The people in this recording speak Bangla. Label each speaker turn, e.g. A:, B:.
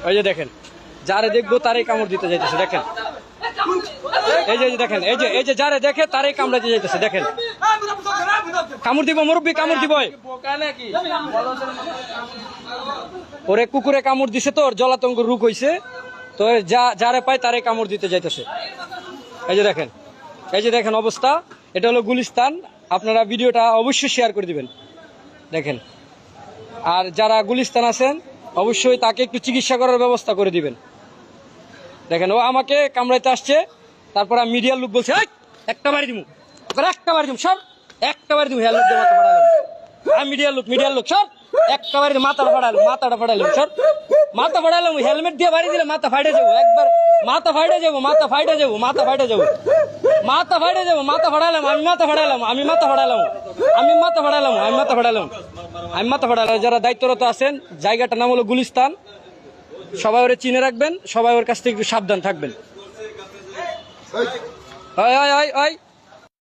A: ওই যে দেখেন, যারে দেখবো তারই কামড় দিতে যাইতেছে। দেখেন এই যে দেখেন, এই যে যারে দেখে তারই কামড়াতে যাইতেছে। দেখেন কামড় দিব, মুরব্বী কামড় দিব। ওরে কুকুরে কামড় দিছে, তো ওর জলাতঙ্ক রোগ হইছে, তো যারে পায় তারই কামড় দিতে যাইতেছে। এই যে দেখেন অবস্থা। এটা হলো গুলিস্তান। আপনারা ভিডিওটা অবশ্যই শেয়ার করে দিবেন। দেখেন, আর যারা গুলিস্তান আছেন অবশ্যই তাকে একটু চিকিৎসা করার ব্যবস্থা করে দিবেন। দেখেন, ও আমাকে কামড়াইতে আসছে, তারপর আমি মিডিয়ার লোক বলছে একটা বাড়ি দিব, একটা বাড়ি দিব, সব একটা বাড়ি দিব, হেলমেট দিয়ে মাথা ফাড়ালাম। আমি মিডিয়ার লোক সব একটা বাড়ি মাথাটা ফাড়ালাম, সব মাথা ফাড়ালাম। হেলমেট দিয়ে বাড়ি দিলে মাথা ফাইটে যাবো, একবার মাথা ফাইটে যাবো, মাথা ফাড়ালাম, আমি মাথা ফাড়ালাম। যারা দায়িত্বরত আছেন, জায়গাটার নাম হলো গুলিস্তান। সবাই ওরে চিনে রাখবেন, সবাই ওর কাছ থেকে একটু সাবধান থাকবেন।